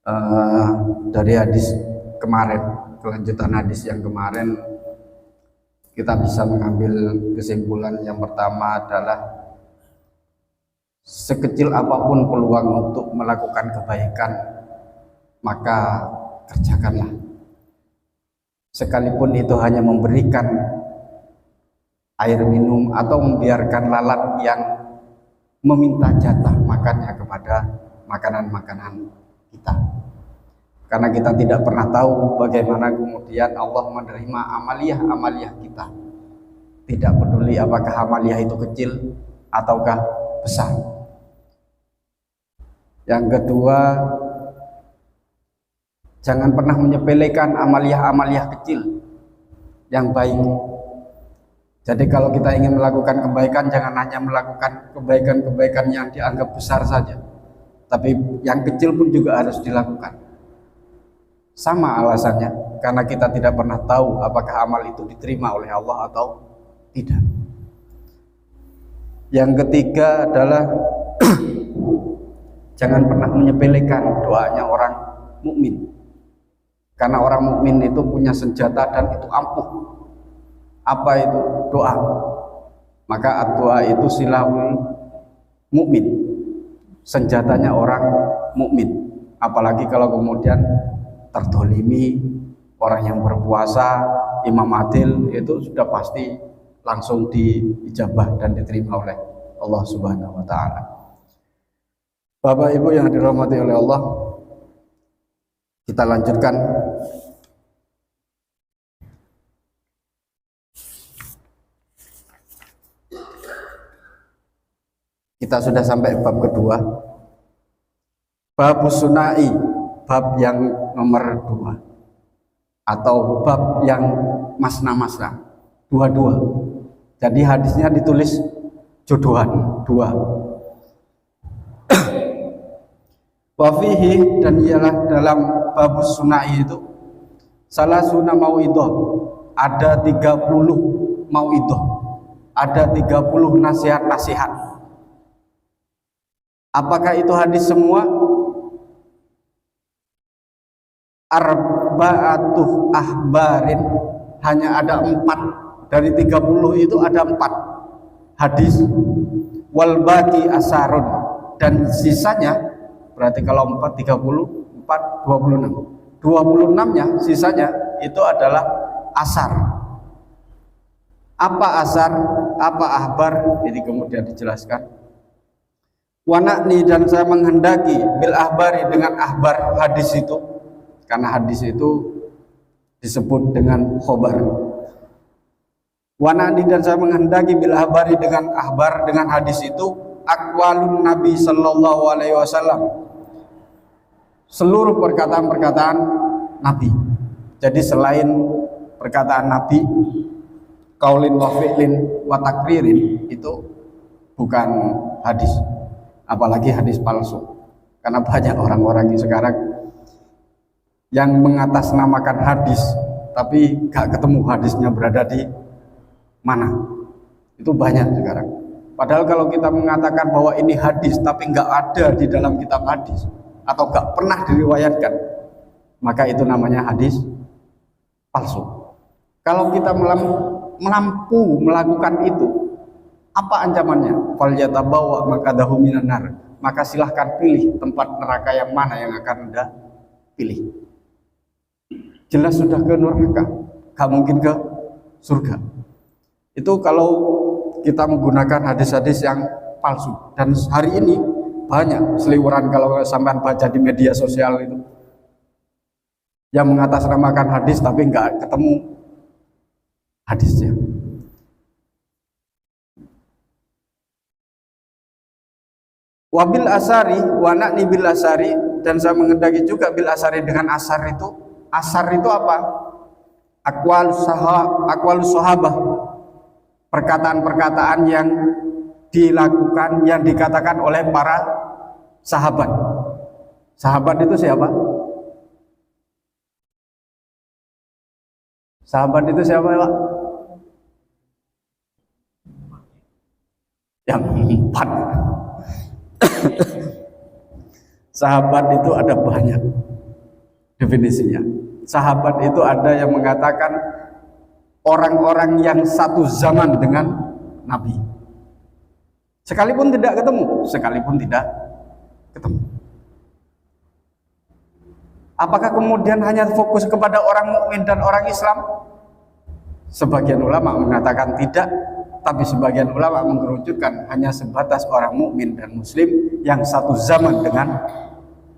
Eh, dari hadis kemarin, kelanjutan hadis yang kemarin, kita bisa mengambil kesimpulan yang pertama adalah sekecil apapun peluang untuk melakukan kebaikan, maka kerjakanlah. Sekalipun itu hanya memberikan air minum atau membiarkan lalat yang meminta jatah makannya kepada makanan-makanan kita. Karena kita tidak pernah tahu bagaimana kemudian Allah menerima amaliyah-amaliyah kita. Tidak peduli apakah amaliyah itu kecil ataukah besar. Yang kedua, jangan pernah menyepelekan amaliyah-amaliyah kecil yang baik. Jadi kalau kita ingin melakukan kebaikan, jangan hanya melakukan kebaikan-kebaikan yang dianggap besar saja, tapi yang kecil pun juga harus dilakukan. Sama alasannya, karena kita tidak pernah tahu apakah amal itu diterima oleh Allah atau tidak. Yang ketiga adalah jangan pernah menyepelekan doanya orang mukmin. Karena orang mukmin itu punya senjata dan itu ampuh. Apa itu? Doa. Maka doa itu silahul mukmin, senjatanya orang mukmin. Apalagi kalau kemudian terdolimi, orang yang berpuasa, imam adil, itu sudah pasti langsung diijabah dan diterima oleh Allah Subhanahu wa Ta'ala. Bapak Ibu yang dirahmati oleh Allah, kita lanjutkan. Kita sudah sampai bab kedua, bab sunai, bab yang nomor 2, atau bab yang masna-masna, dua-dua. Jadi hadisnya ditulis jodohan, dua. Wafihi, dan ialah dalam bab sunai itu salah sunah mau'idoh, ada 30 mau'idoh, ada 30 nasihat-nasihat. Apakah itu hadis semua? Arba'atuh ahbarin, hanya ada 4 dari 30 itu, ada 4 hadis. Wal baqi asarun, dan sisanya berarti kalau 4 30, 4 26. 26-nya sisanya itu adalah asar. Apa asar? Apa ahbar? Ini kemudian dijelaskan. Wanakni, dan saya menghendaki bil ahbari, dengan ahbar hadis itu, karena hadis itu disebut dengan khobar. Wanakni, dan saya menghendaki bil ahbari, dengan ahbar, dengan hadis itu, aqwalun Nabi sallallahu alaihi wasallam, seluruh perkataan-perkataan Nabi. Jadi selain perkataan Nabi, qaulin wa fi'lin wa takririn, itu bukan hadis. Apalagi hadis palsu, karena banyak orang-orang yang sekarang yang mengatasnamakan hadis tapi gak ketemu hadisnya berada di mana. Itu banyak sekarang. Padahal kalau kita mengatakan bahwa ini hadis tapi gak ada di dalam kitab hadis atau gak pernah diriwayatkan, maka itu namanya hadis palsu. Kalau kita mampu melakukan itu, apa ancamannya? Falyatabawa maqadahu minan nar, maka silahkan pilih tempat neraka yang mana yang akan Anda pilih. Jelas sudah ke neraka, gak mungkin ke surga. Itu kalau kita menggunakan hadis-hadis yang palsu. Dan hari ini banyak seliweran, kalau sampai baca di media sosial itu, yang mengatasnamakan hadis tapi nggak ketemu hadisnya. Wabil asari, wanakni bil asari, dan saya mengendaki juga bil asari, dengan asar itu. Asar itu apa? Aqwal sahabah, perkataan-perkataan yang dilakukan, yang dikatakan oleh para sahabat. Sahabat itu siapa? Sahabat itu siapa, Pak? Yang 4. Sahabat itu ada banyak definisinya. Sahabat itu ada yang mengatakan orang-orang yang satu zaman dengan Nabi. Sekalipun tidak ketemu. Apakah kemudian hanya fokus kepada orang mukmin dan orang Islam? Sebagian ulama mengatakan tidak, tapi sebagian ulama mengerucutkan hanya sebatas orang mukmin dan muslim yang satu zaman dengan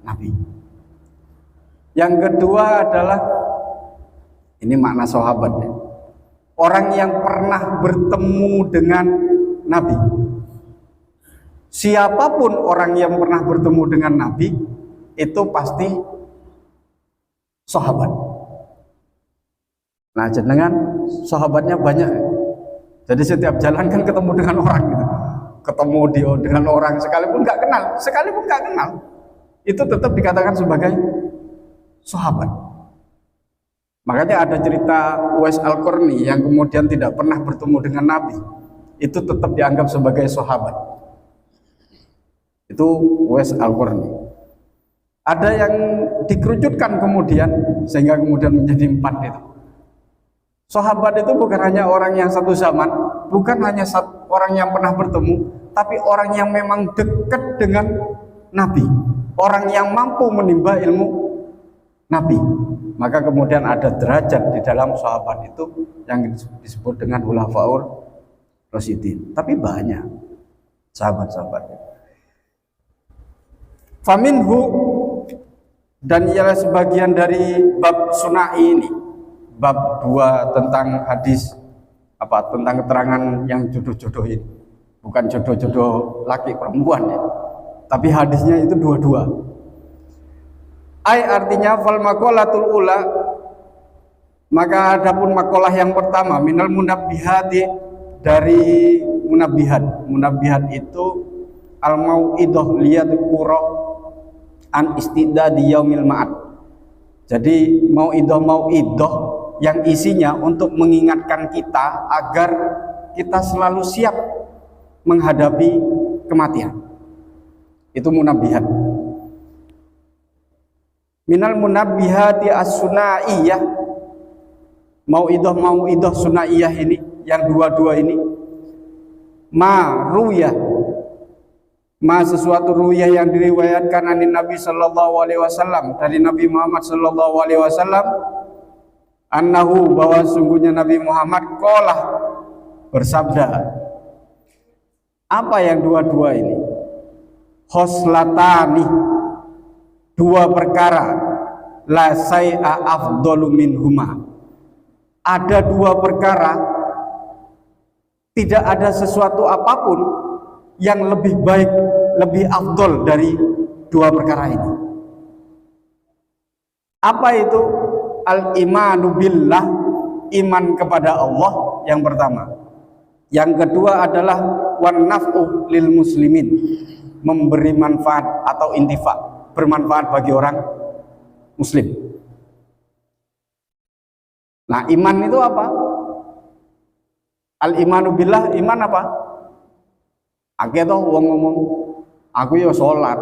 Nabi. Yang kedua adalah, ini makna sahabat ya, orang yang pernah bertemu dengan Nabi. Siapapun orang yang pernah bertemu dengan Nabi itu pasti sahabat. Nah, jenengan sahabatnya banyak. Jadi setiap jalan kan ketemu dengan orang gitu. Ketemu dengan orang sekalipun nggak kenal, itu tetap dikatakan sebagai sahabat. Makanya ada cerita Uwais Al-Qarni yang kemudian tidak pernah bertemu dengan Nabi, itu tetap dianggap sebagai sahabat. Itu Uwais Al-Qarni. Ada yang dikerucutkan kemudian sehingga kemudian menjadi 4 itu. Sahabat itu bukan hanya orang yang satu zaman, bukan hanya orang yang pernah bertemu, tapi orang yang memang dekat dengan Nabi, orang yang mampu menimba ilmu Nabi. Maka kemudian ada derajat di dalam sahabat itu yang disebut dengan Khulafaur Rasyidin. Tapi banyak sahabat-sahabatnya. Faminhu, dan ialah sebagian dari bab sunai ini, bab 2 tentang hadis tentang keterangan yang jodoh-jodoh ini, bukan jodoh-jodoh laki perempuan ya, tapi hadisnya itu dua-dua. Artinya fal maqalatul ula, maka adapun makalah yang pertama minal munabbihati, dari munabbihat itu al mau'idah liyadhkura an istidadi yaumil ma'ad. Jadi mau'idah yang isinya untuk mengingatkan kita agar kita selalu siap menghadapi kematian. Itu munabbihat. Minal munabbihati as-sunaiyah, mau'idah sunaiyah ini, yang dua-dua ini, sesuatu ruyah yang diriwayatkan dari Nabi sallallahu alaihi wasallam, dari Nabi Muhammad sallallahu alaihi wasallam, annahu, bahwa sungguhnya Nabi Muhammad qala, bersabda. Apa yang dua-dua ini? Khoslatani, 2 perkara, la say'a afdalu minhuma. Ada 2 perkara, tidak ada sesuatu apapun yang lebih baik, lebih afdol dari 2 perkara ini. Apa itu? Al-imanu billah, iman kepada Allah yang pertama. Yang kedua adalah wan naf'u lil muslimin, memberi manfaat atau intifa, bermanfaat bagi orang muslim. Nah, iman itu apa? Al-imanu billah, iman apa? Akeh toh wong ngomong, aku ya salat,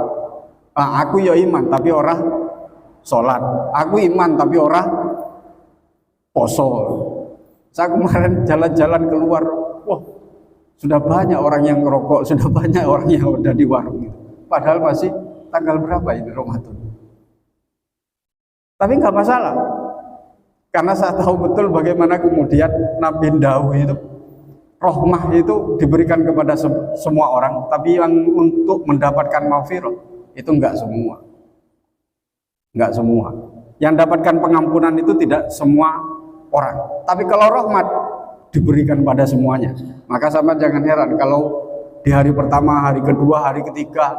aku ya iman tapi ora salat, aku iman tapi ora poso. Saya kemarin jalan-jalan keluar, wah, sudah banyak orang yang ngerokok, sudah banyak orang yang udah di warung gitu. Padahal masih tanggal berapa ini Ramadan. Tapi nggak masalah, karena saya tahu betul bagaimana kemudian Nabi Daud itu, rahmah itu diberikan kepada semua orang, tapi yang untuk mendapatkan maghfirah itu enggak semua. Enggak semua. Yang dapatkan pengampunan itu tidak semua orang. Tapi kalau rahmat diberikan pada semuanya. Maka sama jangan heran kalau di hari pertama, hari kedua, hari ketiga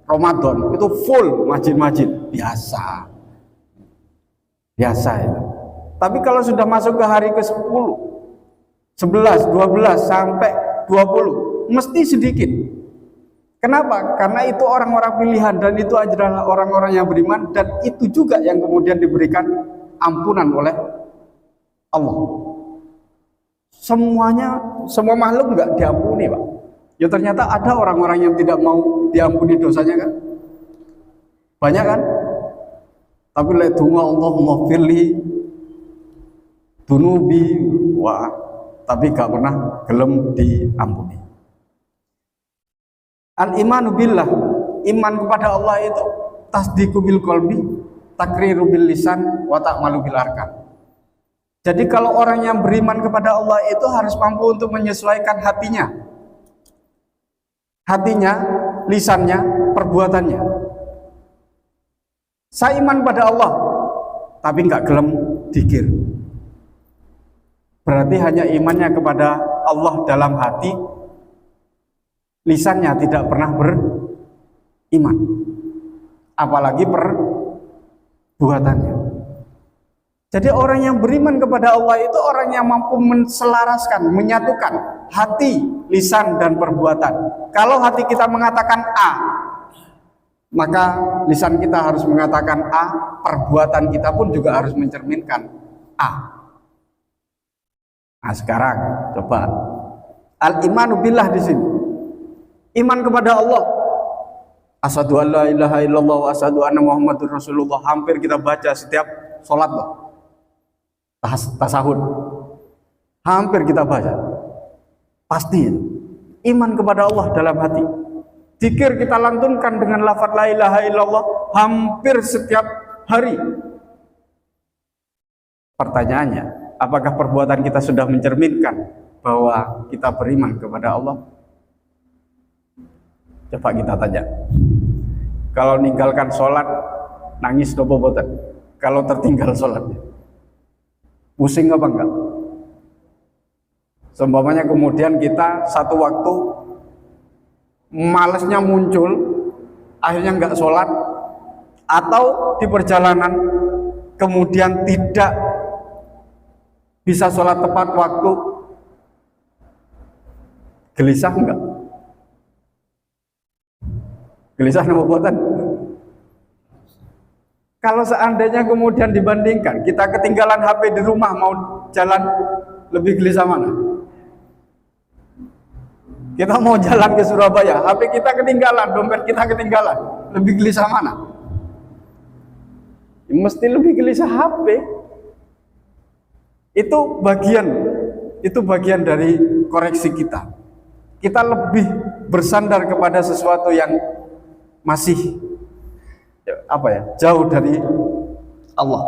Ramadan itu full majid-majid, biasa. Biasa itu. Tapi kalau sudah masuk ke hari ke-10, 11, 12 sampai 20 mesti sedikit. Kenapa? Karena itu orang-orang pilihan dan itu adalah orang-orang yang beriman, dan itu juga yang kemudian diberikan ampunan oleh Allah. Semua makhluk enggak diampuni, Pak. Ya ternyata ada orang-orang yang tidak mau diampuni dosanya kan. Banyak kan? Tapi lek donga Allahumma firli dunubi, wah, tapi gak pernah gelem diampuni. Al-imanu billah, iman kepada Allah itu tasdiqu bil qalbi, takriru bil lisan, wa ta'malu bil arkan. Jadi kalau orang yang beriman kepada Allah itu harus mampu untuk menyesuaikan hatinya, lisannya, perbuatannya. Saya iman pada Allah, tapi nggak gelem dikir. Berarti hanya imannya kepada Allah dalam hati, lisannya tidak pernah beriman, apalagi perbuatannya. Jadi orang yang beriman kepada Allah itu orang yang mampu menselaraskan, menyatukan hati, lisan, dan perbuatan. Kalau hati kita mengatakan A, maka lisan kita harus mengatakan A, perbuatan kita pun juga harus mencerminkan A. Nah sekarang coba al-imanu billah di sini. Iman kepada Allah. Asyhadu an la ilaha illallah wa asyhadu anna Muhammadur Rasulullah. Hampir kita baca setiap sholat loh. Tasahud. Hampir kita baca. Pasti iman kepada Allah dalam hati. Zikir kita lantunkan dengan lafaz la ilaha illallah hampir setiap hari. Pertanyaannya, apakah perbuatan kita sudah mencerminkan bahwa kita beriman kepada Allah? Coba kita tanya. Kalau meninggalkan sholat, nangis dopo boten? Kalau tertinggal sholatnya, pusing apa enggak? Seumpamanya kemudian kita satu waktu malesnya muncul, akhirnya enggak sholat, atau di perjalanan kemudian tidak bisa sholat tepat waktu, gelisah enggak? Gelisah nama buatan. Kalau seandainya kemudian dibandingkan, kita ketinggalan HP di rumah mau jalan, lebih gelisah mana? Kita mau jalan ke Surabaya, HP kita ketinggalan, dompet kita ketinggalan, lebih gelisah mana? Ya, mesti lebih gelisah HP. Itu bagian dari koreksi kita. Kita lebih bersandar kepada sesuatu yang masih jauh dari Allah.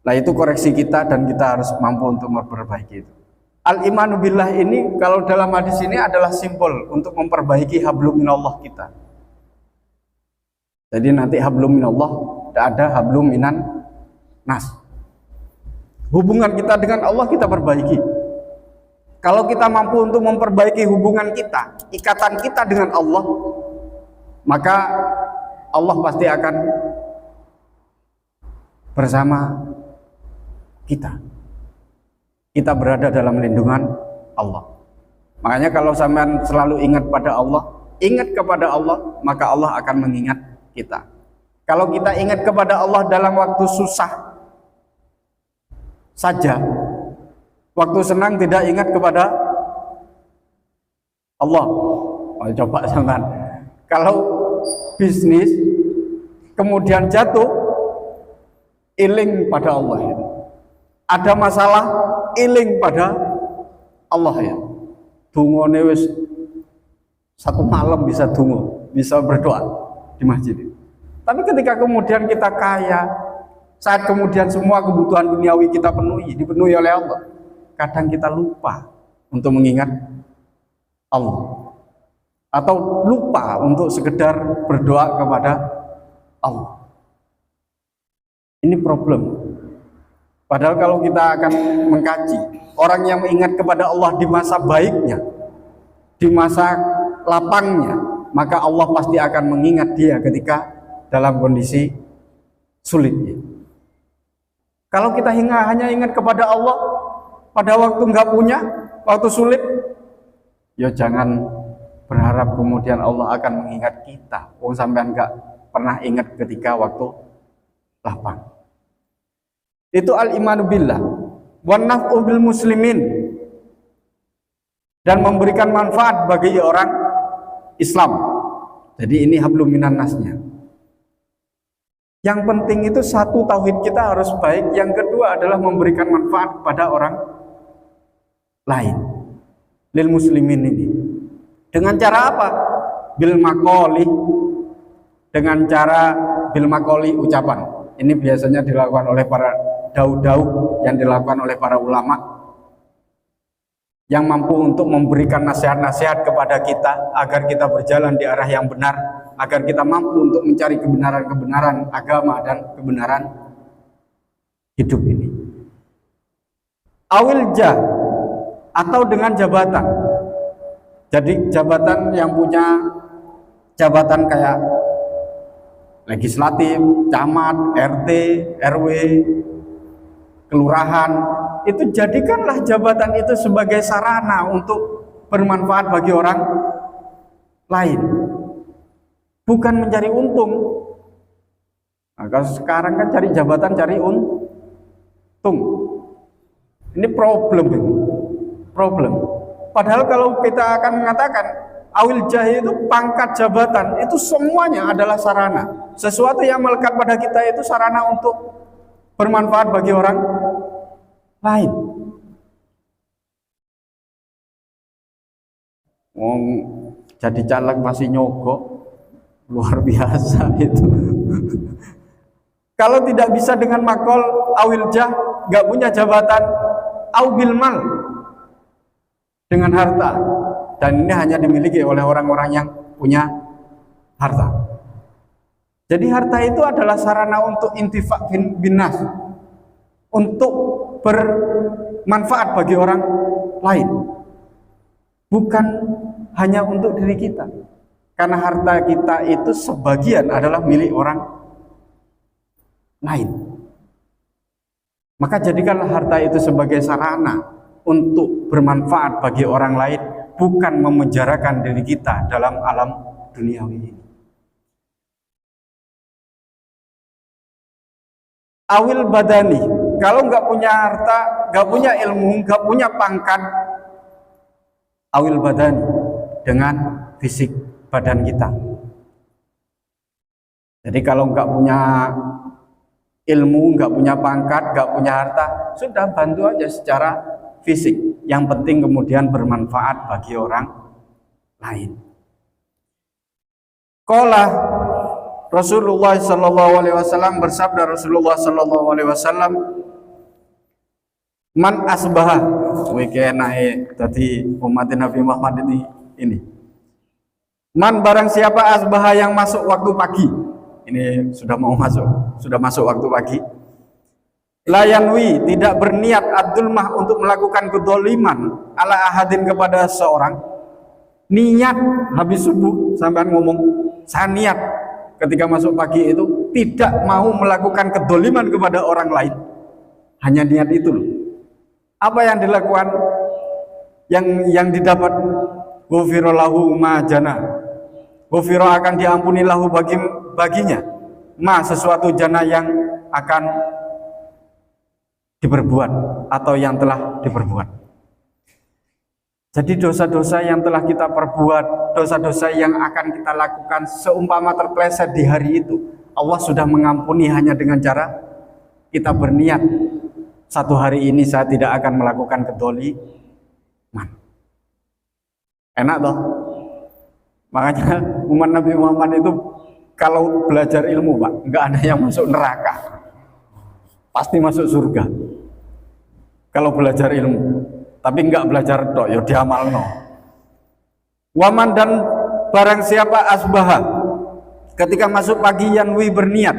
Nah itu koreksi kita dan kita harus mampu untuk memperbaiki itu. Al-imanu billah ini kalau dalam hadis ini adalah simbol untuk memperbaiki hablum minallah kita. Jadi nanti hablum minallah tidak ada hablum minan nas. Hubungan kita dengan Allah kita perbaiki. Kalau kita mampu untuk memperbaiki hubungan kita, ikatan kita dengan Allah, maka Allah pasti akan bersama kita. Kita berada dalam lindungan Allah. Makanya kalau sampean selalu ingat pada Allah, ingat kepada Allah, maka Allah akan mengingat kita. Kalau kita ingat kepada Allah dalam waktu susah saja, waktu senang tidak ingat kepada Allah. Oh, coba sampean. Kalau bisnis kemudian jatuh, iling pada Allah ya. Ada masalah, iling pada Allah ya. Dungone wis satu malam bisa dungo, bisa berdoa di masjid. Tapi ketika kemudian kita kaya, saat kemudian semua kebutuhan duniawi kita dipenuhi oleh Allah, kadang kita lupa untuk mengingat Allah. Atau lupa untuk sekedar berdoa kepada Allah. Ini problem. Padahal kalau kita akan mengkaji, orang yang mengingat kepada Allah di masa baiknya, di masa lapangnya, maka Allah pasti akan mengingat dia ketika dalam kondisi sulitnya. Kalau kita hanya ingat kepada Allah pada waktu nggak punya, waktu sulit, ya jangan berharap kemudian Allah akan mengingat kita. Wong sampean nggak pernah ingat ketika waktu lapang. Itu al-imanu billah wan naf'u bil muslimin, dan memberikan manfaat bagi orang Islam. Jadi ini hablum minan nasnya. Yang penting itu satu, tauhid kita harus baik. Yang kedua adalah memberikan manfaat kepada orang lain. Lil muslimin ini. Dengan cara apa? Bil maqoli. Dengan cara bil maqoli, ucapan. Ini biasanya dilakukan oleh para daud-daud, yang dilakukan oleh para ulama yang mampu untuk memberikan nasihat-nasihat kepada kita agar kita berjalan di arah yang benar, agar kita mampu untuk mencari kebenaran-kebenaran agama dan kebenaran hidup ini. Awil jah, atau dengan jabatan. Jadi jabatan yang punya jabatan kayak legislatif, camat, RT, RW, kelurahan, itu jadikanlah jabatan itu sebagai sarana untuk bermanfaat bagi orang lain, bukan mencari untung. Nah, kalau sekarang kan cari jabatan, cari untung. Ini problem. Padahal kalau kita akan mengatakan awil jahi itu pangkat jabatan, itu semuanya adalah sarana. Sesuatu yang melekat pada kita itu sarana untuk bermanfaat bagi orang lain. Jadi caleg masih nyogok, luar biasa itu. Kalau tidak bisa dengan makol awil jah, nggak punya jabatan, aubil mal, dengan harta, dan ini hanya dimiliki oleh orang-orang yang punya harta. Jadi harta itu adalah sarana untuk intifak binas, untuk bermanfaat bagi orang lain, bukan hanya untuk diri kita, karena harta kita itu sebagian adalah milik orang lain. Maka jadikanlah harta itu sebagai sarana untuk bermanfaat bagi orang lain, bukan memenjarakan diri kita dalam alam duniawi ini. Awil badani, kalau nggak punya harta, nggak punya ilmu, nggak punya pangkat, awil badani, dengan fisik badan kita. Jadi kalau nggak punya ilmu, nggak punya pangkat, nggak punya harta, sudah bantu aja secara fisik. Yang penting kemudian bermanfaat bagi orang lain. Qala Rasulullah sallallahu alaihi wasallam, bersabda Rasulullah sallallahu alaihi wasallam, man asbaha, wikenae tadi umat Nabi Muhammad ini. Man, barang siapa asbaha, yang masuk waktu pagi. Ini sudah masuk waktu pagi. Layanwi, tidak berniat ad-dulmah, untuk melakukan kedoliman ala ahadin, kepada seorang. Niat habis subuh sampai ngomong, saya niat ketika masuk pagi itu tidak mau melakukan kedoliman kepada orang lain. Hanya niat itu loh. Apa yang dilakukan, yang didapat? Ghufira lahu ma jana. Ghufira, akan diampuni lahu baginya ma, sesuatu jana, yang akan diperbuat atau yang telah diperbuat. Jadi dosa-dosa yang telah kita perbuat, dosa-dosa yang akan kita lakukan, seumpama terpeleset di hari itu, Allah sudah mengampuni hanya dengan cara kita berniat, satu hari ini saya tidak akan melakukan kedoliman. Enak toh? Makanya umat Nabi Muhammad itu kalau belajar ilmu, Pak, nggak ada yang masuk neraka, pasti masuk surga. Kalau belajar ilmu, tapi nggak belajar tok, ya diamalno. Waman, dan barang siapa asbaha, ketika masuk pagi, yanwi, berniat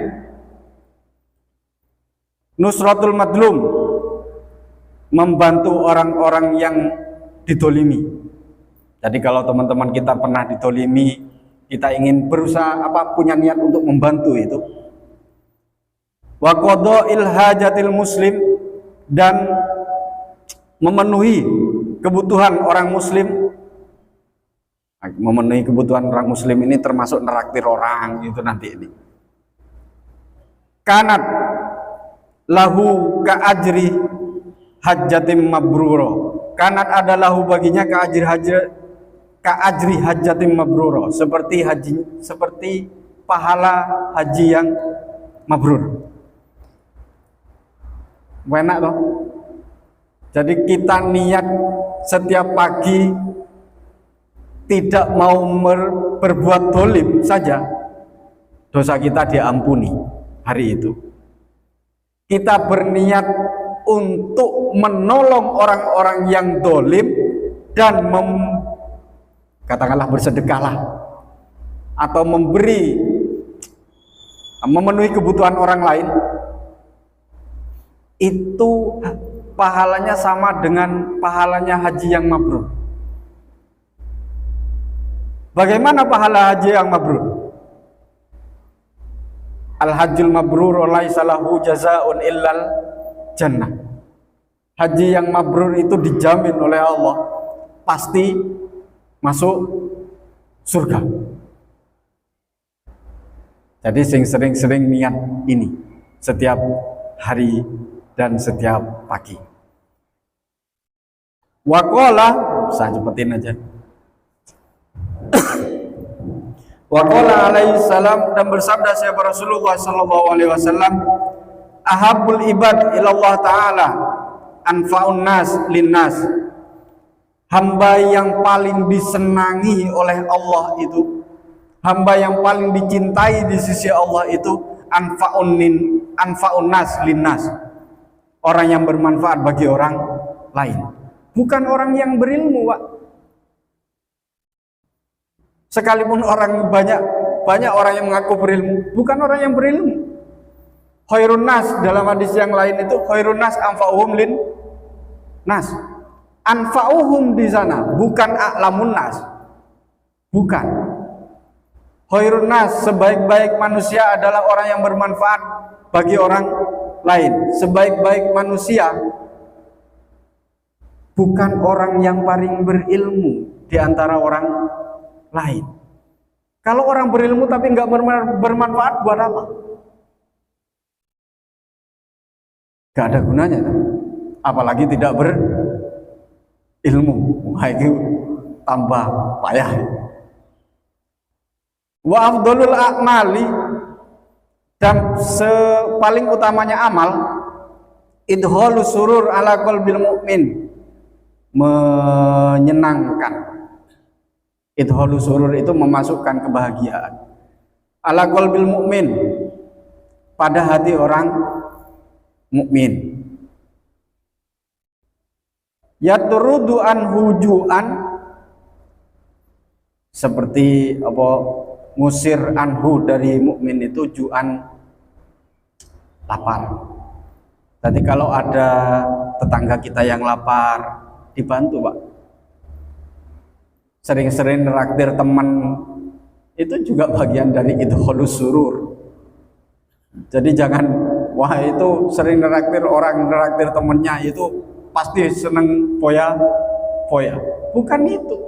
nusratul madlum, membantu orang-orang yang didolimi. Jadi kalau teman-teman kita pernah didolimi, kita ingin berusaha punya niat untuk membantu itu. Wa qada'il hajatil muslim, dan memenuhi kebutuhan orang muslim. Memenuhi kebutuhan orang muslim ini termasuk neraktir orang itu nanti ini. Kanat lahu ka ajri hajatim mabruro. Kanat adalah baginya ka ajri hajatim mabruro, seperti pahala haji yang mabrur. Enak toh? Jadi kita niat setiap pagi tidak mau berbuat dolim saja, dosa kita diampuni hari itu. Kita berniat untuk menolong orang-orang yang dolim dan katakanlah bersedekahlah atau memenuhi kebutuhan orang lain, itu pahalanya sama dengan pahalanya haji yang mabrur. Bagaimana pahala haji yang mabrur? Al-hajjul mabrur laisa lahu jazaa'un illal jannah. Haji yang mabrur itu dijamin oleh Allah pasti masuk surga. Jadi sering-sering niat ini setiap hari dan setiap pagi. Waqala, saya cepetin aja. Waqala alaihi salam, dan bersabda siapa Rasulullah sallallahu alaihi wasallam, ahabul ibad ilallah ta'ala anfa'un nas linnas. Hamba yang paling disenangi oleh Allah itu, hamba yang paling dicintai di sisi Allah itu anfa'un nas linnas, orang yang bermanfaat bagi orang lain, bukan orang yang berilmu, Pak. Sekalipun orang banyak orang yang mengaku berilmu, bukan orang yang berilmu. Khairun nas, dalam hadis yang lain itu khairun nas anfa'uhum lin nas. Anfa'uhum di sana bukan a'lamun nas. Bukan. Khairun nas, sebaik-baik manusia adalah orang yang bermanfaat bagi orang lain. Sebaik-baik manusia bukan orang yang paling berilmu di antara orang lain. Kalau orang berilmu tapi nggak bermanfaat, buat apa? Gak ada gunanya, apalagi tidak berilmu. Wah, itu tambah payah. Wa afdhalul a'mali, dan paling utamanya amal, idhalus surur ala qalbil mu'min, menyenangkan. Idhalus surur itu memasukkan kebahagiaan ala qalbil mu'min, pada hati orang mukmin. Yatrudu an hujuan, seperti apa, ngusir anhu dari mukmin itu juan, lapar. Jadi kalau ada tetangga kita yang lapar, dibantu, Pak. Sering-sering neraktir teman, itu juga bagian dari idhalus surur. Jadi jangan, wah itu sering neraktir orang, neraktir temennya itu pasti seneng foya-foya. Bukan itu.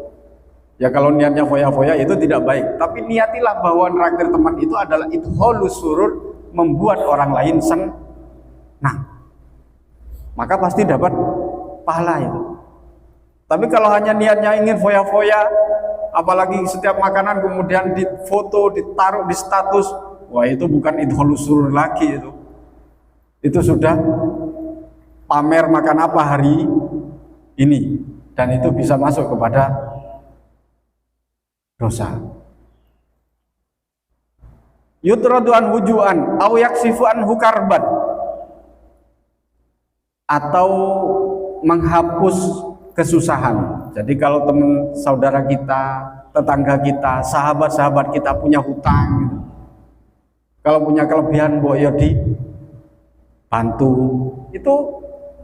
Ya kalau niatnya foya-foya itu tidak baik. Tapi niatilah bahwa neraktir teman itu adalah idhalus surur, membuat orang lain senang. Maka pasti dapat pahala itu. Tapi kalau hanya niatnya ingin foya-foya, apalagi setiap makanan kemudian difoto, ditaruh di status, wah itu bukan idhalus surur lagi itu. Itu sudah pamer makan apa hari ini, dan itu bisa masuk kepada dosa. Yutradu an hujuan au yaksifu an hukarban, atau menghapus kesusahan. Jadi kalau teman saudara kita, tetangga kita, sahabat-sahabat kita punya hutang, kalau punya kelebihan boyo bantu, itu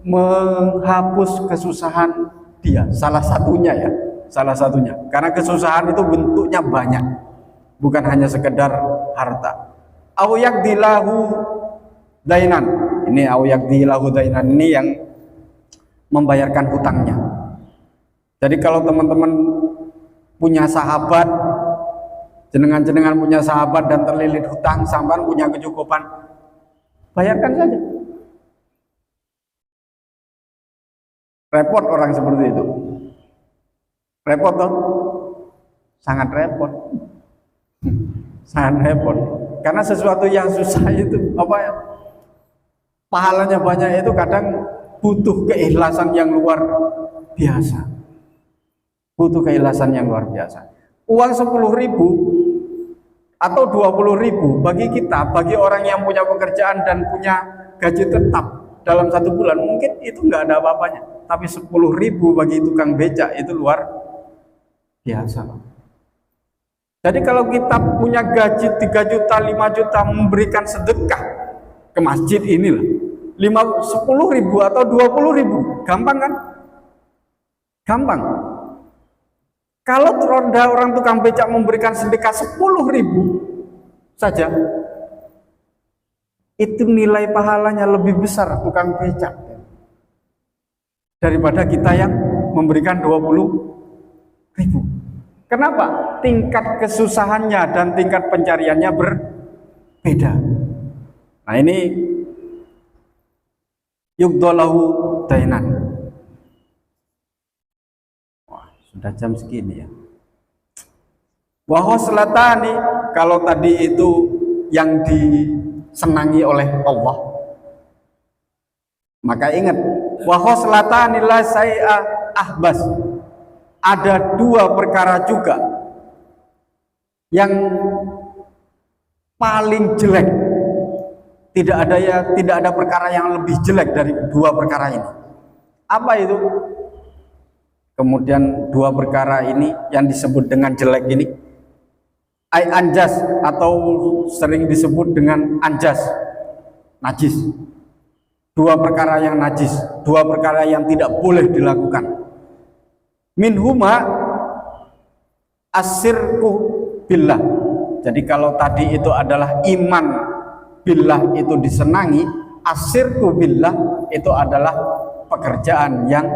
menghapus kesusahan dia, salah satunya. Karena kesusahan itu bentuknya banyak, bukan hanya sekedar harta. Au yakdilahu dainan, ini au yakdilahu dainan ini yang membayarkan hutangnya. Jadi kalau teman-teman punya sahabat, jenengan punya sahabat dan terlilit hutang, sampean punya kecukupan, bayarkan saja. Repot orang seperti itu. Repot toh? Sangat repot. Sangat repot. Karena sesuatu yang susah itu apa ya? Pahalanya banyak itu kadang butuh keikhlasan yang luar biasa. Butuh keikhlasan yang luar biasa. Uang 10.000 atau 20.000 bagi kita, bagi orang yang punya pekerjaan dan punya gaji tetap dalam 1 bulan, mungkin itu nggak ada apa-apanya. Tapi 10.000 bagi tukang becak itu luar biasa. Jadi kalau kita punya gaji 3 juta, 5 juta, memberikan sedekah ke masjid inilah 10.000 atau 20.000, gampang kan? Gampang. Kalau ronda orang tukang becak memberikan sedekah 10.000 saja, itu nilai pahalanya lebih besar tukang becak daripada kita yang memberikan 20.000. Kenapa? Tingkat kesusahannya dan tingkat pencariannya berbeda. Nah ini yugdolahu dainan. Wah, sudah jam segini ya. Wahoslatani, kalau tadi itu yang disenangi oleh Allah, maka ingat wahoslatani la say'a ahbas. Ada 2 perkara juga yang paling jelek. Tidak ada perkara yang lebih jelek dari 2 perkara ini. Apa itu? Kemudian 2 perkara ini yang disebut dengan jelek ini, ai anjas, atau sering disebut dengan anjas, najis. 2 perkara yang najis, 2 perkara yang tidak boleh dilakukan. Minhuma asyirku billah. Jadi kalau tadi itu adalah iman billah itu disenangi, asyirku billah itu adalah pekerjaan yang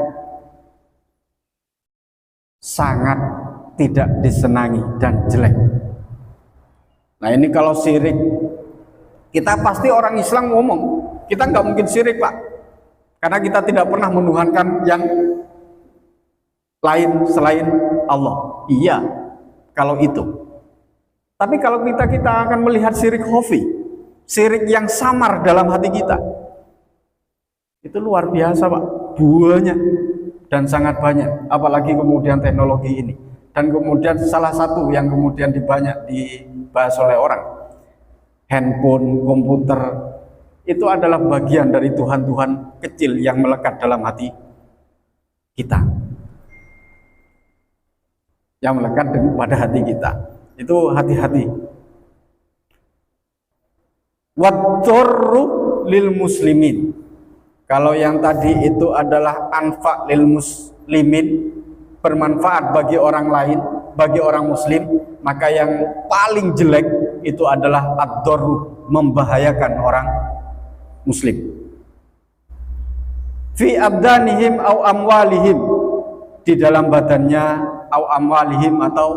sangat tidak disenangi dan jelek. Nah ini kalau syirik, kita pasti orang Islam ngomong, kita nggak mungkin syirik Pak, karena kita tidak pernah menuhankan yang lain selain Allah. Iya, kalau itu. Tapi kalau kita akan melihat syirik khafi, syirik yang samar dalam hati kita, itu luar biasa Pak, buahnya dan sangat banyak. Apalagi kemudian teknologi ini, dan kemudian salah satu yang kemudian banyak dibahas oleh orang, handphone, komputer, itu adalah bagian dari Tuhan-Tuhan kecil yang melekat dalam hati kita, yang melekat pada hati kita. Itu hati-hati. Wadurru lil muslimin. Kalau yang tadi itu adalah anfa lil muslimin, bermanfaat bagi orang lain, bagi orang muslim, maka yang paling jelek itu adalah ad-darru, membahayakan orang muslim. Fi abdanihim au amwalihim, di dalam badannya, au amwalihim, atau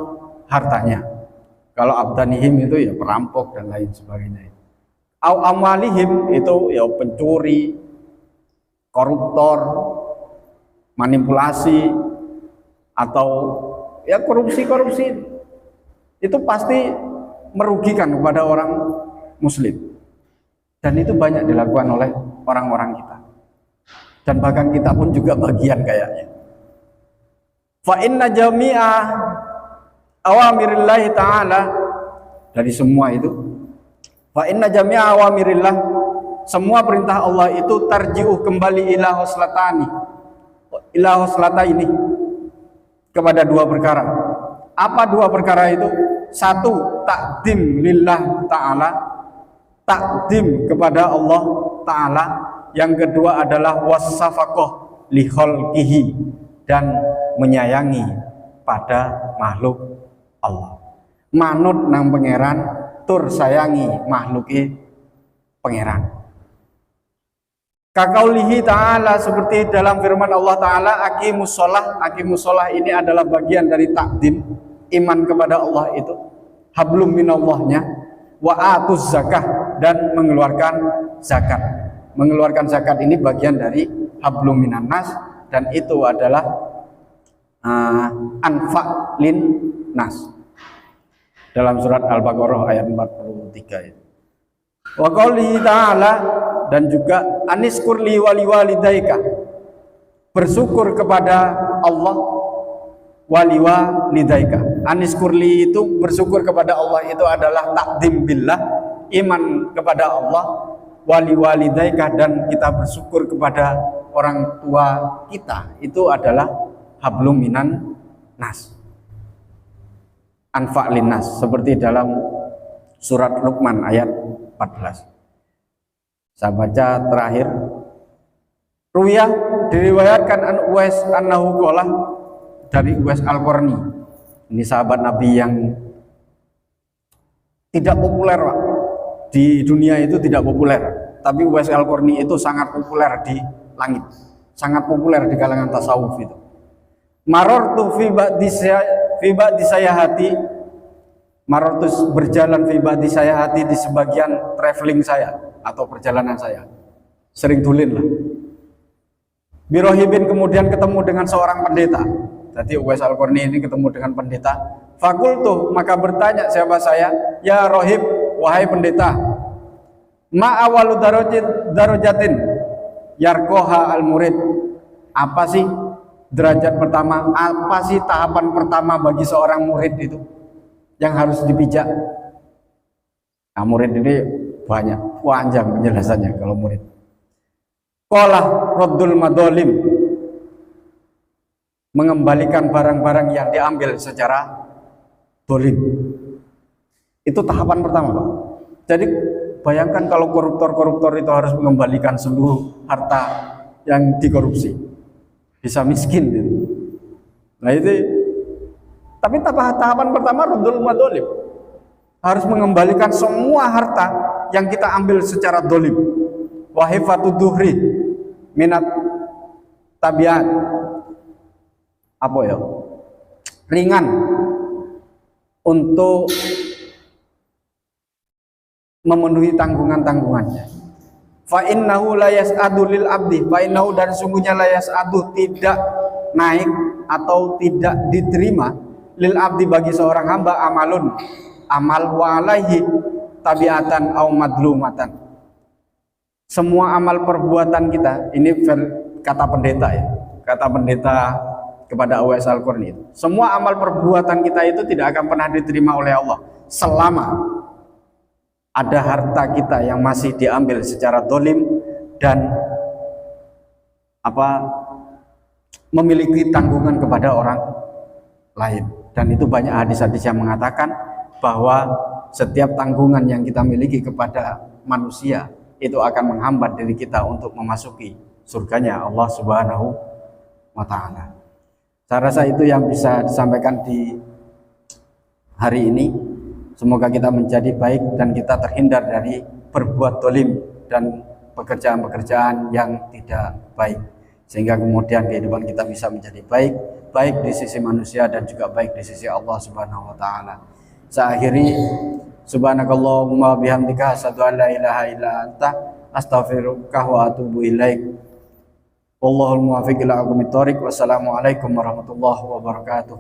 hartanya. Kalau abdanihim itu ya perampok dan lain sebagainya. Au amwalihim itu ya pencuri, koruptor, manipulasi, atau ya korupsi. Itu pasti merugikan kepada orang muslim. Dan itu banyak dilakukan oleh orang-orang kita. Dan bahkan kita pun juga bagian kayaknya. Fa inna jami'a awamirillahi ta'ala, dari semua itu, fa inna jami'a awamirillah, semua perintah Allah itu tarji'u kembali ila hoslataini, kepada 2 perkara. Apa 2 perkara itu? 1, takdim lillah ta'ala, takdim kepada Allah ta'ala. Yang kedua adalah wassafaqah li khalqihi, dan menyayangi pada makhluk Allah. Manut nang pangeran, tur sayangi makhluki pangeran. Kakaulihi ta'ala, seperti dalam firman Allah ta'ala, aqimus sholah. Aqimus sholah ini adalah bagian dari takdim iman kepada Allah itu, hablum minallahnya, wa atuz zakah, dan mengeluarkan zakat. Mengeluarkan zakat ini bagian dari hablum minannas, dan itu adalah anfa lin nas. dalam surat Al-Baqarah ayat 43 itu. Wa qouli ta'ala, dan juga aniskur li waliwalidaika, bersyukur kepada Allah, waliwalidaika. Aniskurli itu bersyukur kepada Allah, itu adalah takdim billah, iman kepada Allah, waliwalidaika, dan kita bersyukur kepada orang tua kita, itu adalah hablum minan nas, anfa' linnas, seperti dalam surat Luqman ayat 14. Saya baca terakhir. Ruya, diriwayatkan an Uwais annahu qala, dari Uwais Al-Qarni. Ini sahabat Nabi yang tidak populer, Pak. Di dunia itu tidak populer, tapi Uwais Al-Qarni itu sangat populer di langit, sangat populer di kalangan tasawuf itu. Marartu fi ba'di sayahati, marartu berjalan fi ba'di sayahati, di sebagian traveling saya atau perjalanan saya, sering dulin lah. Birohibin, kemudian ketemu dengan seorang pendeta. Jadi Uwais Al-Qarni ini ketemu dengan pendeta. Fakultu, maka bertanya siapa saya, ya rohib, wahai pendeta, ma awalu darajatin yarkoha al-murid, apa sih derajat pertama, apa sih tahapan pertama bagi seorang murid itu yang harus dipijak? Nah, murid ini banyak, panjang penjelasannya kalau murid. Qala raddul madzalim, mengembalikan barang-barang yang diambil secara dolim. Itu tahapan pertama, Pak. Jadi bayangkan kalau koruptor-koruptor itu harus mengembalikan seluruh harta yang dikorupsi, bisa miskin gitu. Nah itu, tapi tahapan pertama raddul madzalim, harus mengembalikan semua harta yang kita ambil secara dolim. Wahifatu duhri minat tabiat, apa ya, ringan untuk memenuhi tanggungan-tanggungannya. Fa innahu la yas'adu lil abdi, fa innahu, dan sungguhnya la yas'adu, tidak naik atau tidak diterima, lil abdi bagi seorang hamba, amalun, amal, wa alaihi tabiatan au madlumatan, semua amal perbuatan kita. Ini kata pendeta ya, kata pendeta kepada Uwais Al-Qarni, semua amal perbuatan kita itu tidak akan pernah diterima oleh Allah selama ada harta kita yang masih diambil secara dolim dan memiliki tanggungan kepada orang lain. Dan itu banyak hadis-hadis yang mengatakan bahwa setiap tanggungan yang kita miliki kepada manusia itu akan menghambat diri kita untuk memasuki surganya Allah Subhanahu wa ta'ala. Saya rasa itu yang bisa disampaikan di hari ini. Semoga kita menjadi baik dan kita terhindar dari berbuat dolim dan pekerjaan-pekerjaan yang tidak baik, sehingga kemudian kehidupan kita bisa menjadi baik, baik di sisi manusia dan juga baik di sisi Allah Subhanahu wa ta'ala. Saya akhiri, subhanakallahumma bihamdika asyhadu an la ilaha illa anta astaghfiruka wa atubu ilaik. Wallahul muwaffiq ila aqwamit thoriq. Wassalamualaikum warahmatullahi wabarakatuh.